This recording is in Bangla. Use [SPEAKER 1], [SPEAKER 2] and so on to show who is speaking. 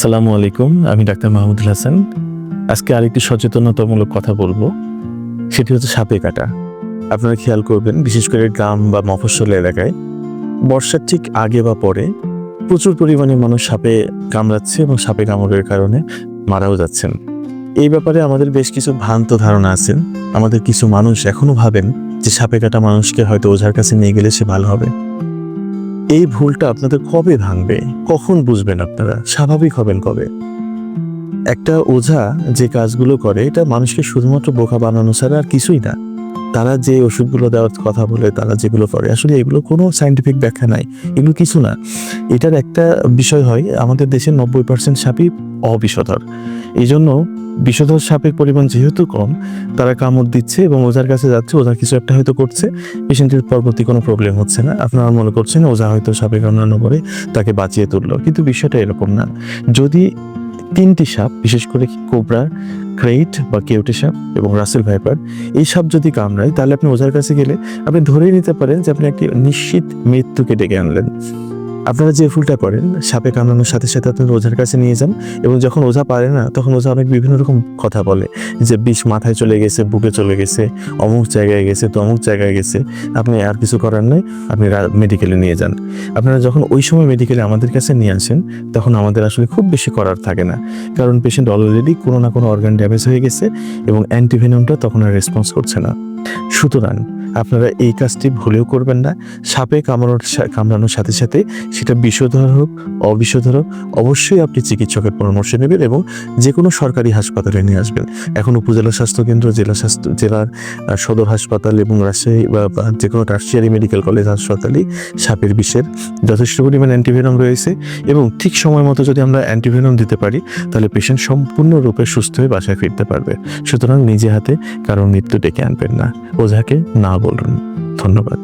[SPEAKER 1] আসসালামু আলাইকুম, আমি ডাক্তার মাহমুদুল হাসান। আজকে আরেকটি সচেতনতামূলক কথা বলবো, সেটি হচ্ছে সাপে কাটা। আপনারা খেয়াল করবেন, বিশেষ করে গ্রাম বা মফস্বল এলাকায় বর্ষার ঠিক আগে বা পরে প্রচুর পরিমাণে মানুষ সাপে কামড়াচ্ছে এবং সাপে কামড়ের কারণে মারাও যাচ্ছেন। এই ব্যাপারে আমাদের বেশ কিছু ভ্রান্ত ধারণা আছে। আমাদের কিছু মানুষ এখনো ভাবেন যে সাপে কাটা মানুষকে হয়তো ওঝার কাছে নিয়ে গেলে সে ভালো হবে। এই ভুলটা আপনাদের কবে ভাঙবে, কখন বুঝবেন আপনারা, স্বাভাবিক হবেন কবে? একটা ওঝা যে কাজগুলো করে এটা মানুষকে শুধুমাত্র বোকা বানানো ছাড়া আর কিছুই না। তারা যে ওষুধগুলো দেওয়ার কথা বলে, তারা যেগুলো করে, আসলে এগুলো কোনো সায়েন্টিফিক ব্যাখ্যা নাই, এগুলো কিছু না। এটার একটা বিষয় হয়, আমাদের দেশের 90% সাপই অবিষধর। এই জন্য বিষধর সাপের পরিমাণ যেহেতু কম, তারা কামড় দিচ্ছে এবং ওঝার কাছে যাচ্ছে, ওঝা কিছু একটা হয়তো করছে, পেশেন্টের পরবর্তী কোনো প্রবলেম হচ্ছে না। আপনারা মনে করছেন ওঝা হয়তো সাপে কামড়ানো করে তাকে বাঁচিয়ে তুললো, কিন্তু বিষয়টা এরকম না। যদি 3টি সাপ, বিশেষ করে কোবরা, ক্রেইট বা কেউটে সাপ এবং রাসেল ভাইপার, এই সাপ যদি কামড়ায়, তাহলে আপনি ওঝার কাছে গেলে আপনি ধরেই নিতে পারেন যে আপনি একটি নিশ্চিত মৃত্যুকে ডেকে আনলেন। আপনারা যে ভুলটা করেন, সাপে কামড়ানোর সাথে সাথে আপনি ওঝার কাছে নিয়ে যান এবং যখন ওঝা পারে না, তখন ওঝা অনেক বিভিন্ন রকম কথা বলে যে বিষ মাথায় চলে গেছে, বুকে চলে গেছে, অমুক জায়গায় গেছে, তমুক জায়গায় গেছে, আপনি আর কিছু করার নেই, আপনি মেডিকেলে নিয়ে যান। আপনারা যখন ওই সময় মেডিকেলে আমাদের কাছে নিয়ে আসেন, তখন আমাদের আসলে খুব বেশি করার থাকে না, কারণ পেশেন্ট অলরেডি কোনো না কোনো অর্গান ড্যামেজ হয়ে গেছে এবং অ্যান্টিভেনমটা তখন আর রেসপন্স করছে না। সুতরাং আপনারা এই কাজটি ভুলেও করবেন না। সাপে কামড়ানোর সাথে সাথে সেটা বিষধর হোক, অবিষধর হোক, অবশ্যই আপনি চিকিৎসকের পরামর্শ নেবেন এবং যে কোনো সরকারি হাসপাতালে নিয়ে আসবেন। এখন উপজেলা স্বাস্থ্যকেন্দ্র, জেলার সদর হাসপাতাল এবং রাজশাহী বা যে কোনো টার্সিয়ারি মেডিকেল কলেজ হাসপাতালে সাপের বিষের যথেষ্ট পরিমাণ অ্যান্টিভেনম রয়েছে এবং ঠিক সময় মতো যদি আমরা অ্যান্টিভেনম দিতে পারি, তাহলে পেশেন্ট সম্পূর্ণরূপে সুস্থ হয়ে বাসায় ফিরতে পারবে। সুতরাং নিজে হাতে কারণ মৃত্যু ডেকে আনবেন না, ওঝাকে না বলুন। ধন্যবাদ।